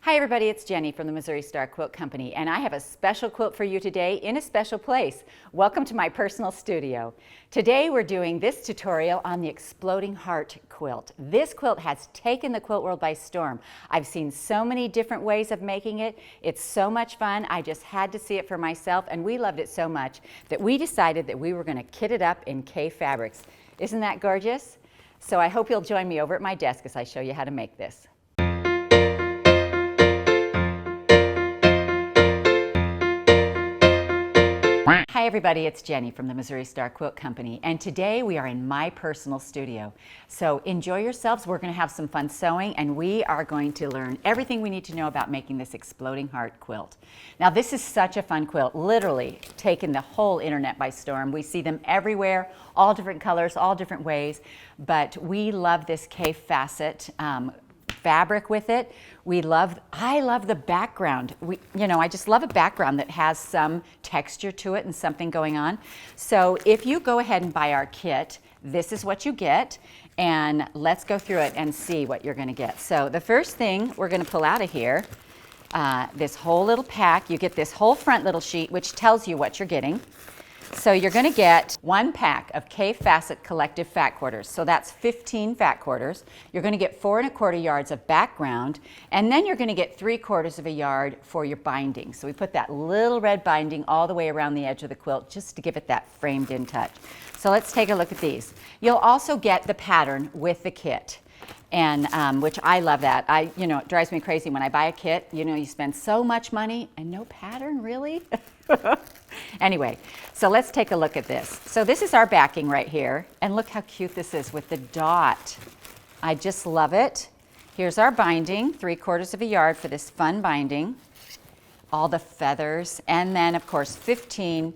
Hi everybody, it's Jenny from the Missouri Star Quilt Company, and I have a special quilt for you today in a special place. Welcome to my personal studio. Today we're doing this tutorial on the Exploding Heart quilt. This quilt has taken the quilt world by storm. I've seen so many different ways of making it. It's so much fun. I just had to see it for myself, and we loved it so much that we decided that we were going to kit it up in Kaffe fabrics. Isn't that gorgeous? So I hope you'll join me over at my desk as I show you how to make this. Hi everybody, it's Jenny from the Missouri Star Quilt Company, and today we are in my personal studio. So enjoy yourselves. We're going to have some fun sewing, and we are going to learn everything we need to know about making this Exploding Heart quilt. Now this is such a fun quilt, literally taken the whole internet by storm. We see them everywhere, all different colors, all different ways, but we love this Kaffe Fassett fabric with it. I love the background. I just love a background that has some texture to it and something going on. So if you go ahead and buy our kit, this is what you get, and let's go through it and see what you're going to get. So the first thing we're going to pull out of here, this whole little pack. You get this whole front little sheet which tells you what you're getting. So you're going to get one pack of Kaffe Fassett collective fat quarters. So that's 15 fat quarters. You're going to get 4 1/4 yards of background, and then you're going to get 3/4 of a yard for your binding. So we put that little red binding all the way around the edge of the quilt just to give it that framed in touch. So let's take a look at these. You'll also get the pattern with the kit. And which I love that. It drives me crazy when I buy a kit. You spend so much money and no pattern, really? Anyway, so let's take a look at this. So this is our backing right here, and look how cute this is with the dot. I just love it. Here's our binding, 3/4 of a yard for this fun binding. All the feathers, and then of course 15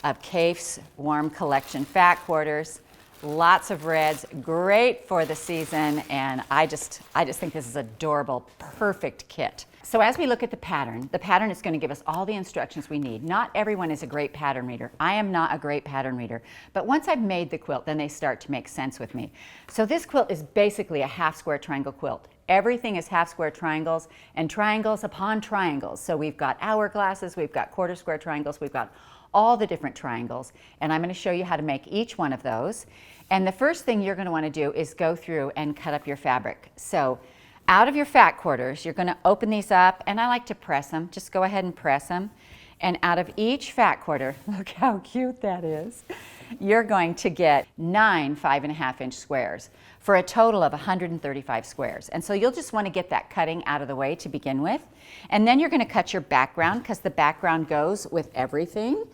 of Kaffe's Warm Collection fat quarters. Lots of reds, great for the season, and I just think this is adorable, perfect kit. So as we look at the pattern is going to give us all the instructions we need. Not everyone is a great pattern reader. I am not a great pattern reader, but once I've made the quilt, then they start to make sense with me. So this quilt is basically a half square triangle quilt. Everything is half square triangles and triangles upon triangles. So we've got hourglasses, we've got quarter square triangles, we've got all the different triangles, and I'm going to show you how to make each one of those. And the first thing you're going to want to do is go through and cut up your fabric. So out of your fat quarters, you're going to open these up, and I like to press them. Just go ahead and press them. And out of each fat quarter, look how cute that is, you're going to get 9 5 1/2-inch squares for a total of 135 squares. And so you'll just want to get that cutting out of the way to begin with. And then you're going to cut your background, because the background goes with everything.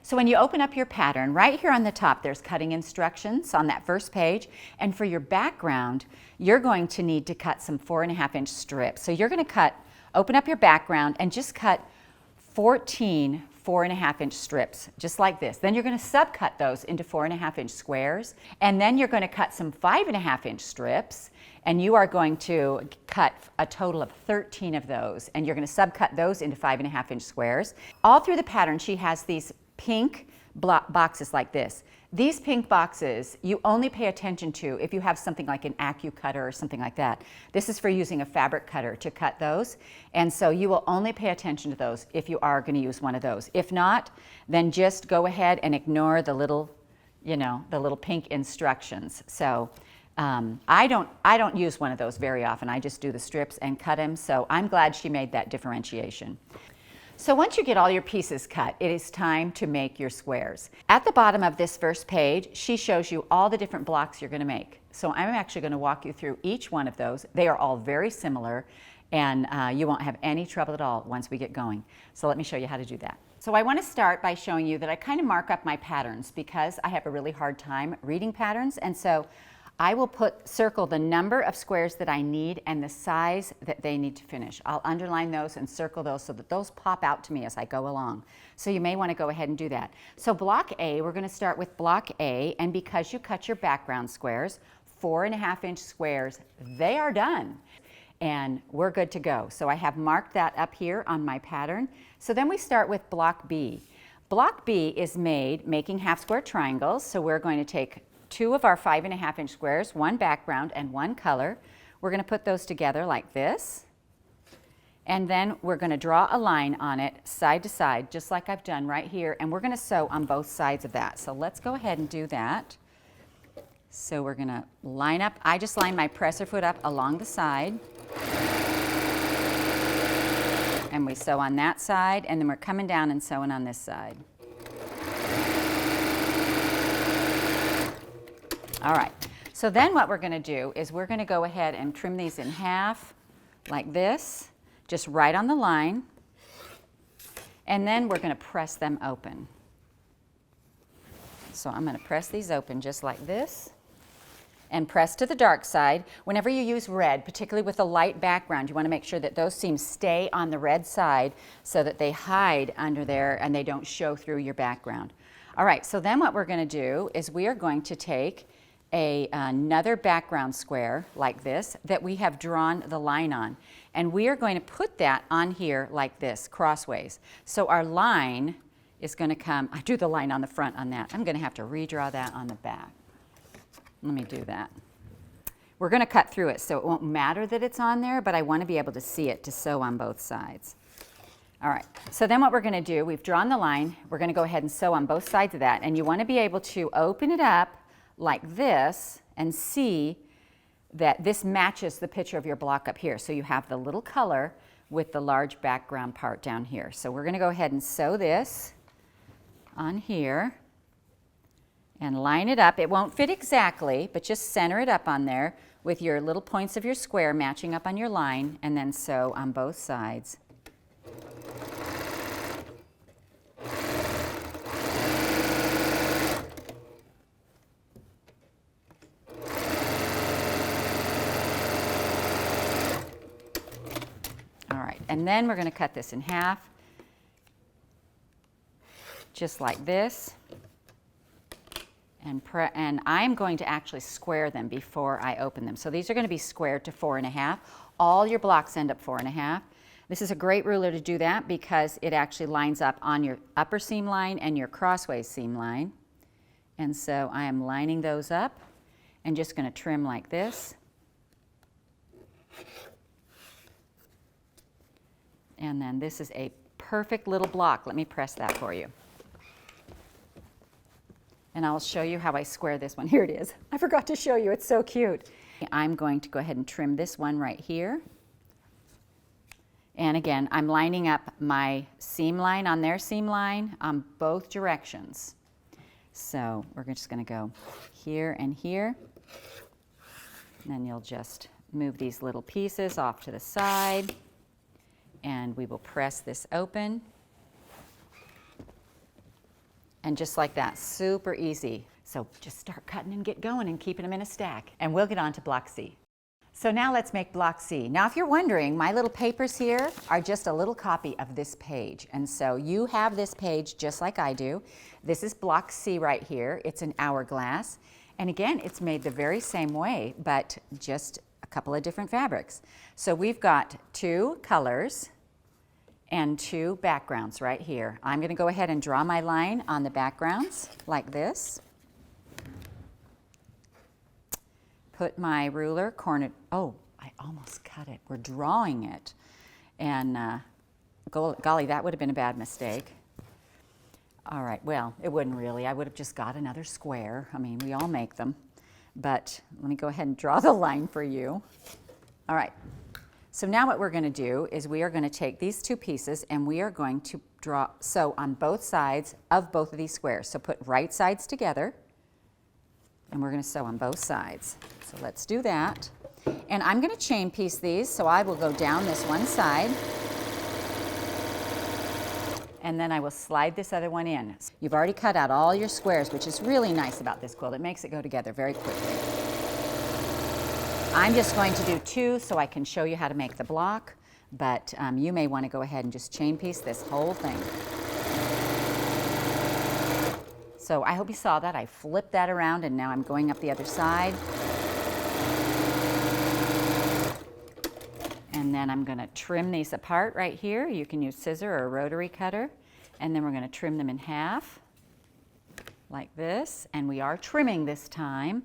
So when you open up your pattern, right here on the top, there's cutting instructions on that first page. And for your background, you're going to need to cut some 4 1/2-inch strips. So you're going to open up your background and just cut 14 4 1/2-inch strips, just like this. Then you're going to subcut those into 4 1/2-inch squares. And then you're going to cut some 5 1/2-inch strips. And you are going to cut a total of 13 of those. And you're going to subcut those into 5 1/2-inch squares. All through the pattern, she has these pink boxes like this. These pink boxes you only pay attention to if you have something like an Accu-Cutter or something like that. This is for using a fabric cutter to cut those, and so you will only pay attention to those if you are going to use one of those. If not, then just go ahead and ignore the little pink instructions. So I don't use one of those very often. I just do the strips and cut them, so I'm glad she made that differentiation. So once you get all your pieces cut, it is time to make your squares. At the bottom of this first page, she shows you all the different blocks you're going to make. So I'm actually going to walk you through each one of those. They are all very similar, and you won't have any trouble at all once we get going. So let me show you how to do that. So I want to start by showing you that I kind of mark up my patterns because I have a really hard time reading patterns, and so I will circle the number of squares that I need and the size that they need to finish. I'll underline those and circle those so that those pop out to me as I go along. So you may want to go ahead and do that. So block A, we're going to start with block A, and because you cut your background squares, 4 1/2-inch squares, they are done. And we're good to go. So I have marked that up here on my pattern. So then we start with block B. Block B is making half square triangles. So we're going to take 2 of our 5 1/2-inch squares, one background and one color. We're going to put those together like this. And then we're going to draw a line on it side to side, just like I've done right here, and we're going to sew on both sides of that. So let's go ahead and do that. So we're going to line up, I just line my presser foot up along the side, and we sew on that side, and then we're coming down and sewing on this side. All right, so then what we're going to do is we're going to go ahead and trim these in half like this, just right on the line, and then we're going to press them open. So I'm going to press these open just like this and press to the dark side. Whenever you use red, particularly with a light background, you want to make sure that those seams stay on the red side so that they hide under there and they don't show through your background. All right, so then what we're going to do is we are going to take another background square like this that we have drawn the line on, and we are going to put that on here like this, crossways. So our line is going to come, I drew the line on the front on that. I'm going to have to redraw that on the back. Let me do that. We're going to cut through it, so it won't matter that it's on there, but I want to be able to see it to sew on both sides. All right, so then what we're going to do, we've drawn the line, we're going to go ahead and sew on both sides of that, and you want to be able to open it up like this and see that this matches the picture of your block up here. So you have the little color with the large background part down here. So we're going to go ahead and sew this on here and line it up. It won't fit exactly, but just center it up on there with your little points of your square matching up on your line, and then sew on both sides. And then we're going to cut this in half, just like this. And I'm going to actually square them before I open them. So these are going to be squared to 4.5. All your blocks end up 4.5. This is a great ruler to do that because it actually lines up on your upper seam line and your crossways seam line. And so I am lining those up and just going to trim like this. And then this is a perfect little block. Let me press that for you. And I'll show you how I square this one. Here it is. I forgot to show you. It's so cute. I'm going to go ahead and trim this one right here. And again, I'm lining up my seam line on their seam line on both directions. So we're just going to go here and here. And then you'll just move these little pieces off to the side. And we will press this open. And just like that, super easy. So just start cutting and get going and keeping them in a stack. And we'll get on to block C. So now let's make block C. Now if you're wondering, my little papers here are just a little copy of this page. And so you have this page just like I do. This is block C right here. It's an hourglass. And again, it's made the very same way, but just a couple of different fabrics. So we've got 2 colors and 2 backgrounds right here. I'm going to go ahead and draw my line on the backgrounds like this. Put my ruler cornered. Oh, I almost cut it. We're drawing it. And golly, that would have been a bad mistake. All right, well, it wouldn't really. I would have just got another square. I mean, we all make them. But let me go ahead and draw the line for you. All right. So now what we're going to do is we are going to take these 2 pieces and we are going to sew on both sides of both of these squares. So put right sides together and we're going to sew on both sides. So let's do that. And I'm going to chain piece these, so I will go down this one side and then I will slide this other one in. You've already cut out all your squares, which is really nice about this quilt. It makes it go together very quickly. I'm just going to do 2 so I can show you how to make the block, but you may want to go ahead and just chain piece this whole thing. So I hope you saw that. I flipped that around and now I'm going up the other side. And then I'm going to trim these apart right here. You can use scissor or a rotary cutter. And then we're going to trim them in half like this. And we are trimming this time.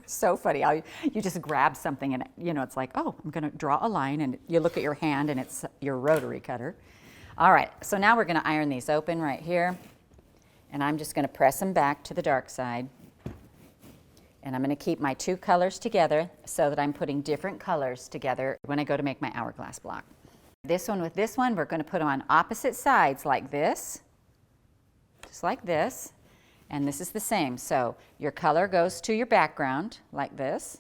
so funny. You just grab something and, you know, it's like, oh, I'm going to draw a line, and you look at your hand and it's your rotary cutter. All right, so now we're going to iron these open right here, and I'm just going to press them back to the dark side. And I'm going to keep my two colors together so that I'm putting different colors together when I go to make my hourglass block. This one with this one, we're going to put them on opposite sides like this, just like this. And this is the same. So your color goes to your background like this.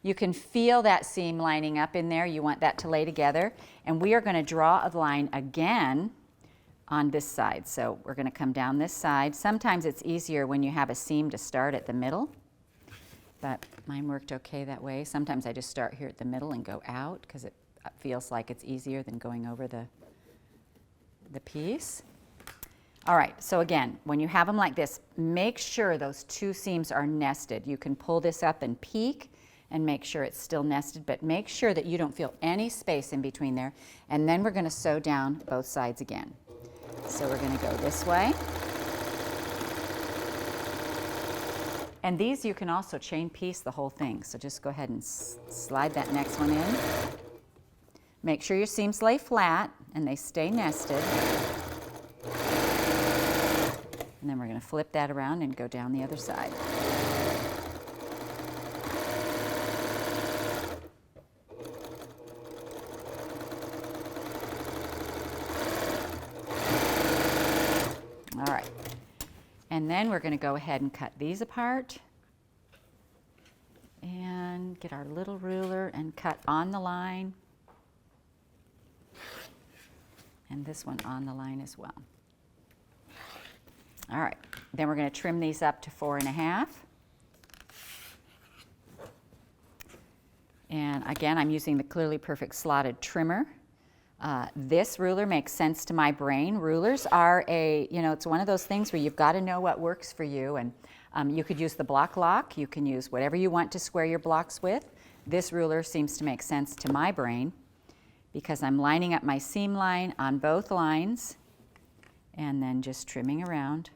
You can feel that seam lining up in there. You want that to lay together. And we are going to draw a line again on this side. So we're going to come down this side. Sometimes it's easier when you have a seam to start at the middle, but mine worked okay that way. Sometimes I just start here at the middle and go out because it feels like it's easier than going over the piece. All right, so again, when you have them like this, make sure those two seams are nested. You can pull this up and peek and make sure it's still nested, but make sure that you don't feel any space in between there. And then we're going to sew down both sides again. So we're going to go this way. And these you can also chain piece the whole thing. So just go ahead and slide that next one in. Make sure your seams lay flat and they stay nested. And then we're going to flip that around and go down the other side. All right, and then we're going to go ahead and cut these apart and get our little ruler and cut on the line, and this one on the line as well. All right, then we're going to trim these up to 4.5. And again, I'm using the Clearly Perfect slotted trimmer. This ruler makes sense to my brain. Rulers are it's one of those things where you've got to know what works for you. And you could use the block lock. You can use whatever you want to square your blocks with. This ruler seems to make sense to my brain because I'm lining up my seam line on both lines and then just trimming around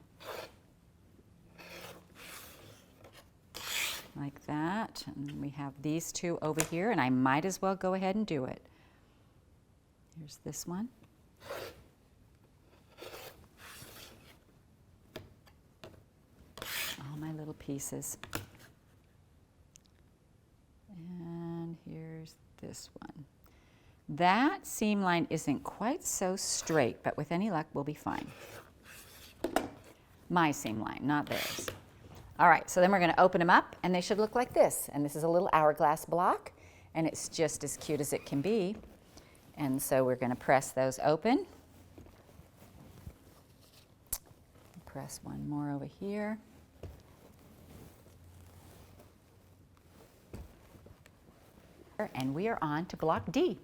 like that. And we have these two over here, and I might as well go ahead and do it. Here's this one. All my little pieces. And here's this one. That seam line isn't quite so straight, but with any luck, we'll be fine. My seam line, not theirs. All right, so then we're going to open them up, and they should look like this. And this is a little hourglass block, and it's just as cute as it can be. And so we're going to press those open. Press one more over here. And we are on to block D.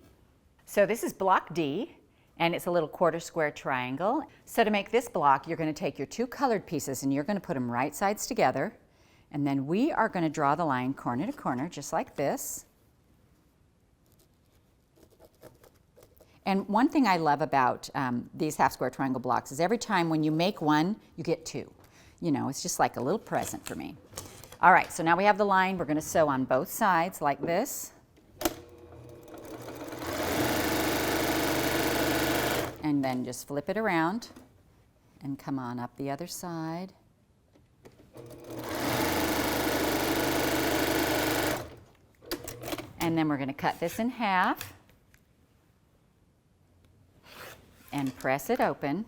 So this is block D, and it's a little quarter square triangle. So to make this block, you're going to take your two colored pieces and you're going to put them right sides together. And then we are going to draw the line corner to corner, just like this. And one thing I love about these half square triangle blocks is every time when you make one, you get two. You know, it's just like a little present for me. All right, so now we have the line. We're going to sew on both sides like this. And then just flip it around and come on up the other side. And then we're going to cut this in half and press it open.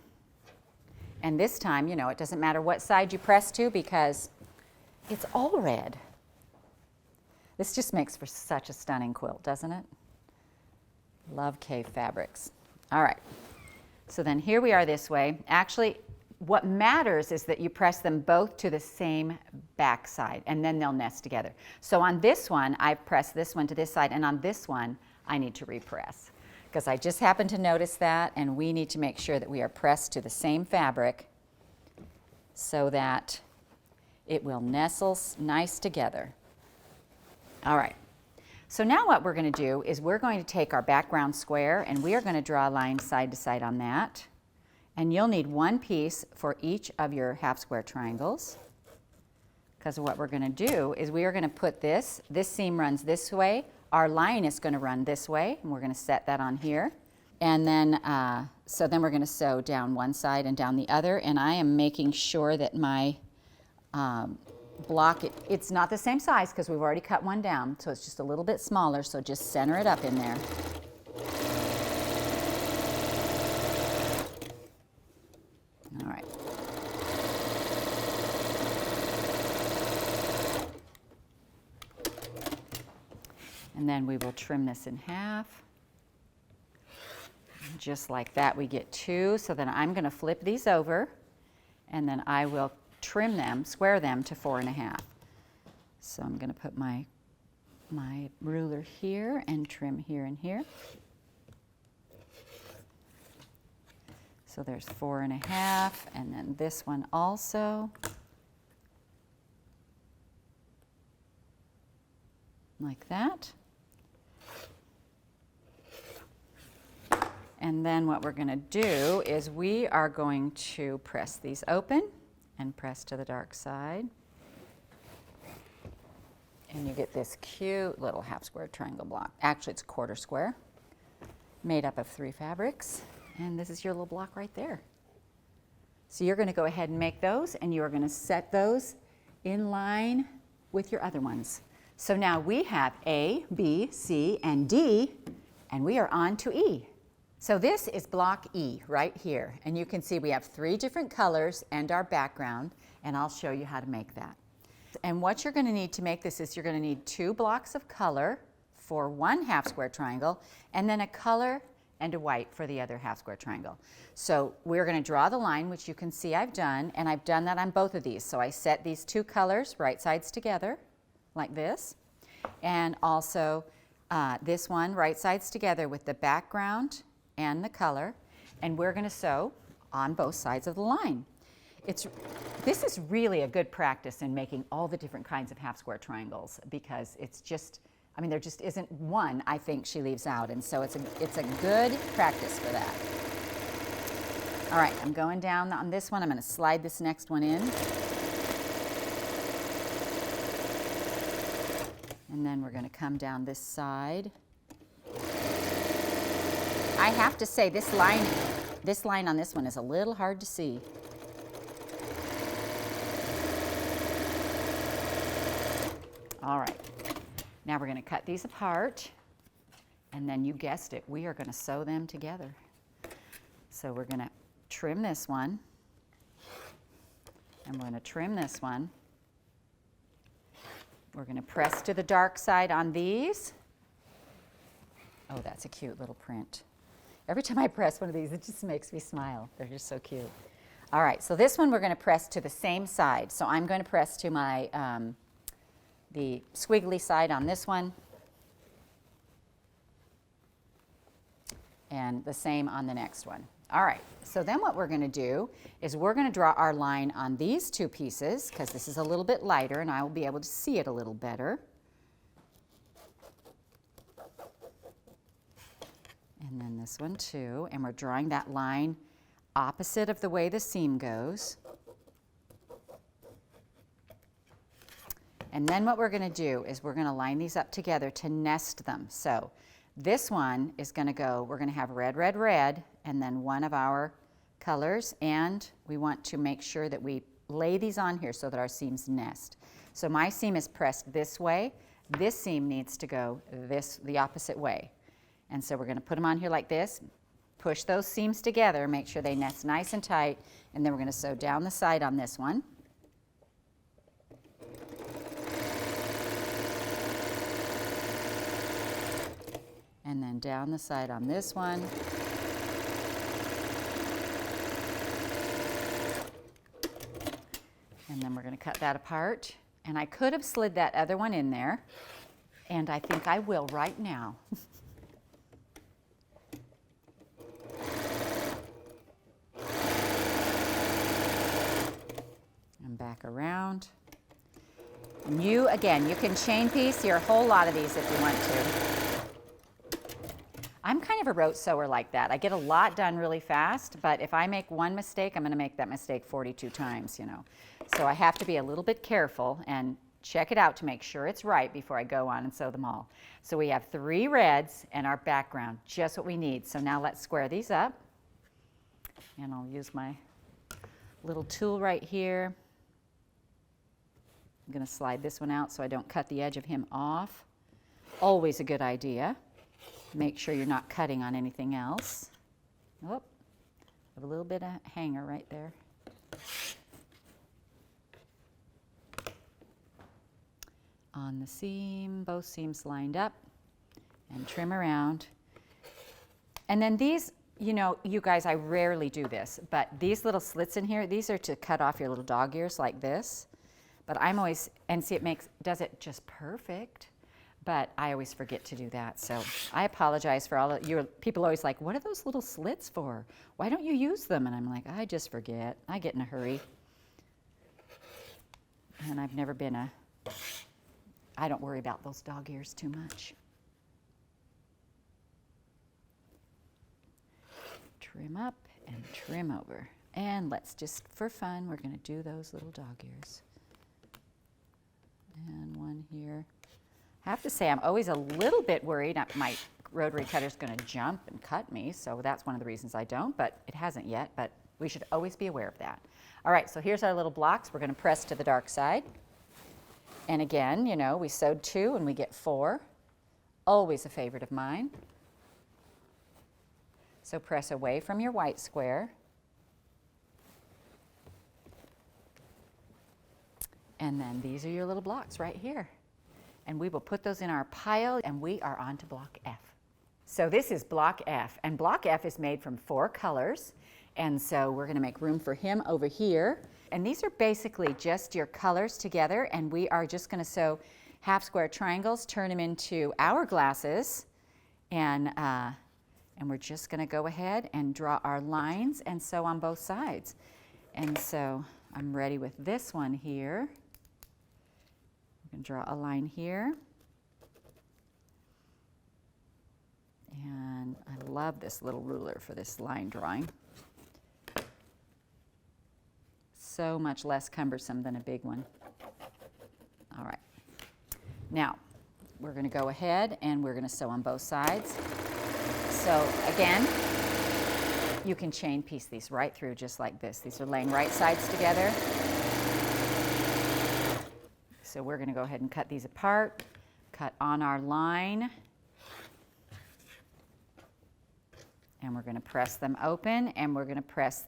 And this time, you know, it doesn't matter what side you press to because it's all red. This just makes for such a stunning quilt, doesn't it? Love Kaffe fabrics. All right. So then here we are this way. Actually, what matters is that you press them both to the same back side, and then they'll nest together. So on this one, I've pressed this one to this side, and on this one, I need to repress. Because I just happened to notice that, and we need to make sure that we are pressed to the same fabric so that it will nestle nice together. All right. So now what we're going to do is we're going to take our background square and we are going to draw a line side to side on that. And you'll need one piece for each of your half square triangles. because what we're going to do is we are going to put this seam runs this way, our line is going to run this way, and we're going to set that on here. And then, so then we're going to sew down one side and down the other, and I am making sure that my block, it's not the same size because we've already cut one down, so it's just a little bit smaller, so just center it up in there. All right. And then we will trim this in half. Just like that, we get two. So then I'm going to flip these over, and then I will trim them, square them to 4.5. So I'm going to put my ruler here and trim here and here. So there's 4.5, and then this one also. Like that. And then what we're going to do is we are going to press these open and press to the dark side. And you get this cute little half square triangle block. Actually, it's a quarter square made up of 3 fabrics. And this is your little block right there. So you're going to go ahead and make those, and you are going to set those in line with your other ones. So now we have A, B, C, and D, and we are on to E. So this is block E right here, and you can see we have 3 different colors and our background, and I'll show you how to make that. And what you're going to need to make this is you're going to need 2 blocks of color for 1 half square triangle, and then a color and a white for the other half square triangle. So we're going to draw the line, which you can see I've done, and I've done that on both of these. So I set these 2 colors right sides together like this, and also this one right sides together with the background and the color, and we're going to sew on both sides of the line. This is really a good practice in making all the different kinds of half square triangles, because it's just, I mean, there just isn't one I think she leaves out, and so it's a good practice for that. All right, I'm going down on this one. I'm going to slide this next one in. And then we're going to come down this side. I have to say this line on this one is a little hard to see. All right, now we're going to cut these apart, and then you guessed it, we are going to sew them together. So we're going to trim this one, and we're going to trim this one. We're going to press to the dark side on these. Oh, that's a cute little print. Every time I press one of these, it just makes me smile. They're just so cute. All right, so this one we're going to press to the same side. So I'm going to press to my the squiggly side on this one, and the same on the next one. All right, so then what we're going to do is we're going to draw our line on these 2 pieces, because this is a little bit lighter and I will be able to see it a little better. And then this one too, and we're drawing that line opposite of the way the seam goes. And then what we're going to do is we're going to line these up together to nest them. So this one is going to go, we're going to have red, red, red, and then one of our colors, and we want to make sure that we lay these on here so that our seams nest. So my seam is pressed this way. This seam needs to go the opposite way. And so we're going to put them on here like this, push those seams together, make sure they nest nice and tight, and then we're going to sew down the side on this one. And then down the side on this one. And then we're going to cut that apart. And I could have slid that other one in there, and I think I will right now. And back around. And you, again, you can chain piece your whole lot of these if you want to. I'm kind of a rote sewer like that. I get a lot done really fast, but if I make one mistake, I'm going to make that mistake 42 times, you know. So I have to be a little bit careful and check it out to make sure it's right before I go on and sew them all. So we have 3 reds and our background, just what we need. So now let's square these up. And I'll use my little tool right here. I'm going to slide this one out so I don't cut the edge of him off. Always a good idea. Make sure you're not cutting on anything else. Oh, have a little bit of hanger right there. On the seam, both seams lined up, and trim around. And then these, you know, you guys, I rarely do this, but these little slits in here, these are to cut off your little dog ears like this. But I'm always, and see, does it just perfect, but I always forget to do that. So I apologize for all of you. People always like, what are those little slits for? Why don't you use them? And I'm like, I just forget. I get in a hurry. And I've never been I don't worry about those dog ears too much. Trim up and trim over. And let's just, for fun, we're going to do those little dog ears. And one here. I have to say, I'm always a little bit worried that my rotary cutter is going to jump and cut me, so that's one of the reasons I don't, but it hasn't yet, but we should always be aware of that. All right, so here's our little blocks. We're going to press to the dark side. And again, you know, we sewed 2 and we get 4. Always a favorite of mine. So press away from your white square. And then these are your little blocks right here. And we will put those in our pile, and we are on to block F. So this is block F, and block F is made from 4 colors. And so we're going to make room for him over here. And these are basically just your colors together, and we are just going to sew half square triangles, turn them into hourglasses, and we're just going to go ahead and draw our lines and sew on both sides. And so I'm ready with this one here. I'm going to draw a line here. And I love this little ruler for this line drawing. So much less cumbersome than a big one. All right. Now, we're going to go ahead and we're going to sew on both sides. So again, you can chain piece these right through just like this. These are laying right sides together. So we're going to go ahead and cut these apart, cut on our line, and we're going to press them open, and we're going to press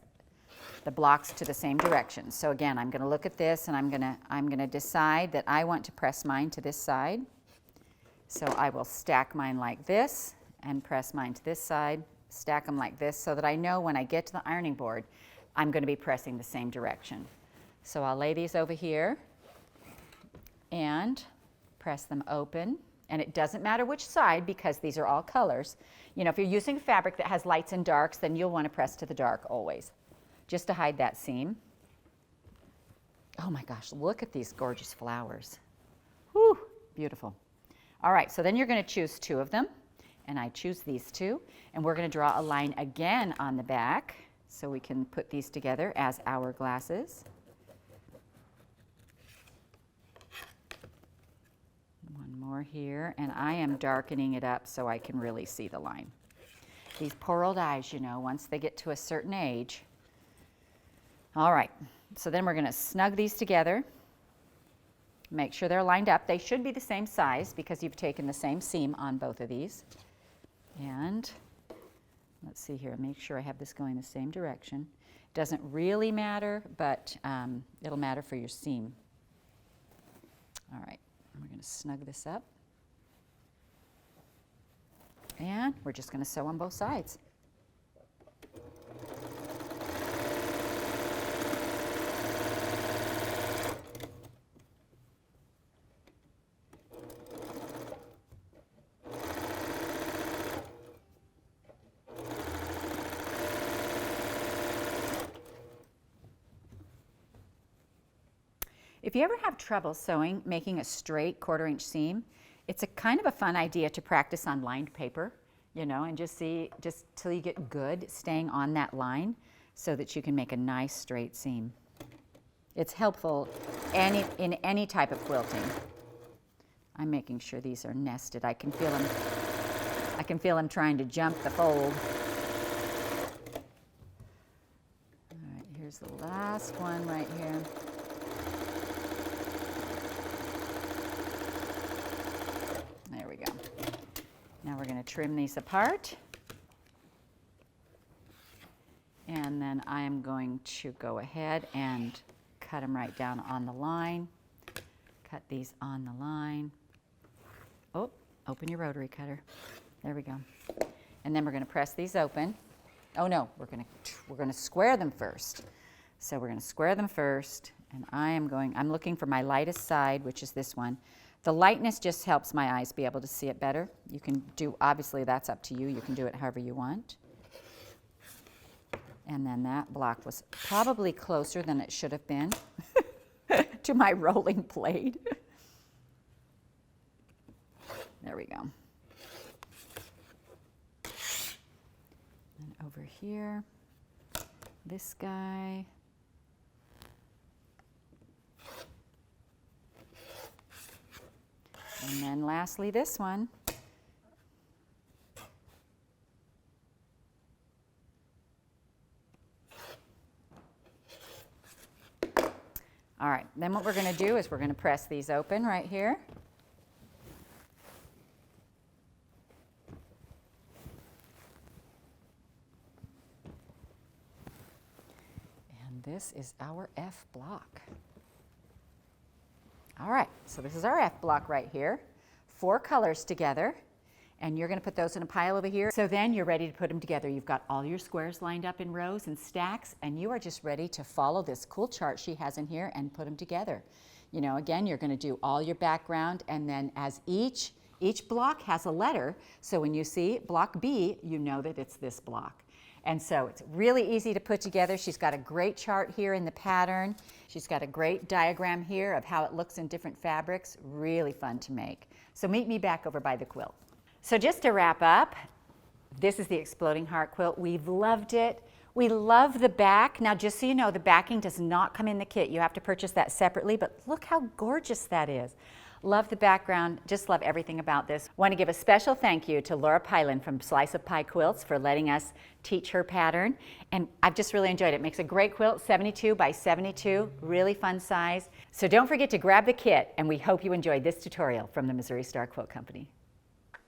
the blocks to the same direction. So again, I'm going to look at this, and I'm going to decide that I want to press mine to this side. So I will stack mine like this and press mine to this side, stack them like this, so that I know when I get to the ironing board, I'm going to be pressing the same direction. So I'll lay these over here and press them open. And it doesn't matter which side because these are all colors. You know, if you're using a fabric that has lights and darks, then you'll want to press to the dark always, just to hide that seam. Oh my gosh, look at these gorgeous flowers. Whew, beautiful. All right, so then you're going to choose 2 of them, and I choose these 2, and we're going to draw a line again on the back so we can put these together as hourglasses. One more here, and I am darkening it up so I can really see the line. These poor old eyes, you know, once they get to a certain age. All right, so then we're going to snug these together. Make sure they're lined up. They should be the same size because you've taken the same seam on both of these. And let's see here, make sure I have this going the same direction. Doesn't really matter, but it'll matter for your seam. All right, we're going to snug this up. And we're just going to sew on both sides. If you ever have trouble sewing, making a straight 1/4 inch seam, it's a kind of a fun idea to practice on lined paper, you know, and just till you get good staying on that line so that you can make a nice straight seam. It's helpful in any type of quilting. I'm making sure these are nested. I can feel them. I can feel them trying to jump the fold. All right, here's the last one right here. There we go. Now we're going to trim these apart. And then I am going to go ahead and cut them right down on the line. Cut these on the line. Oh, open your rotary cutter. There we go. And then we're going to press these open. Oh no, we're going to square them first. So we're going to square them first, and I'm looking for my lightest side, which is this one. The lightness just helps my eyes be able to see it better. You can do, obviously that's up to you. You can do it however you want. And then that block was probably closer than it should have been to my rolling blade. There we go. And over here, this guy. And then lastly, this one. All right, then what we're going to do is we're going to press these open right here. And this is our F block. All right, so this is our F block right here. 4 colors together. And you're going to put those in a pile over here. So then you're ready to put them together. You've got all your squares lined up in rows and stacks, and you are just ready to follow this cool chart she has in here and put them together. You know, again, you're going to do all your background, and then as each block has a letter, so when you see block B, you know that it's this block. And so it's really easy to put together. She's got a great chart here in the pattern. She's got a great diagram here of how it looks in different fabrics. Really fun to make. So meet me back over by the quilt. So just to wrap up, this is the Exploding Heart quilt. We've loved it. We love the back. Now, just so you know, the backing does not come in the kit. You have to purchase that separately, but look how gorgeous that is. Love the background. Just love everything about this. Want to give a special thank you to Laura Piland from Slice of Pi Quilts for letting us teach her pattern. And I've just really enjoyed it. It makes a great quilt, 72 by 72, really fun size. So don't forget to grab the kit, and we hope you enjoyed this tutorial from the Missouri Star Quilt Company.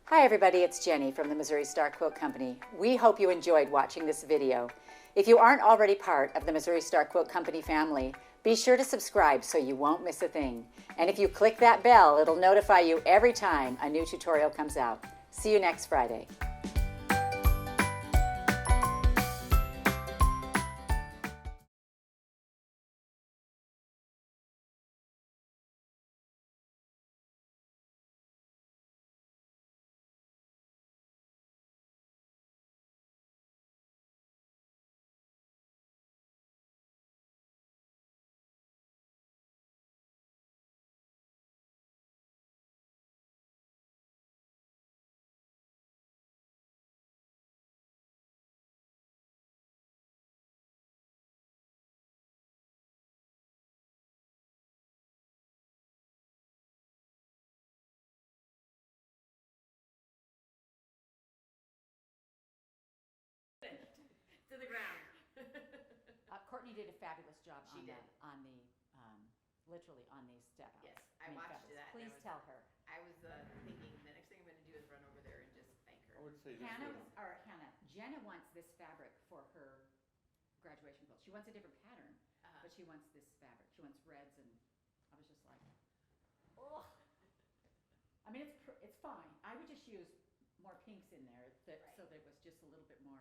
Hi everybody, it's Jenny from the Missouri Star Quilt Company. We hope you enjoyed watching this video. If you aren't already part of the Missouri Star Quilt Company family, be sure to subscribe so you won't miss a thing. And if you click that bell, it'll notify you every time a new tutorial comes out. See you next Friday. To the ground. Courtney did a fabulous job She did. Literally on these step outs. Yes, I watched fabulous. that. Please tell her. I was thinking the next thing I'm going to do is run over there and just thank her. I would say this would, Jenna wants this fabric for her graduation quilt. She wants a different pattern, but she wants this fabric. She wants reds, and I was just like, oh. I mean, it's fine. I would just use more pinks in there, so that it was just a little bit more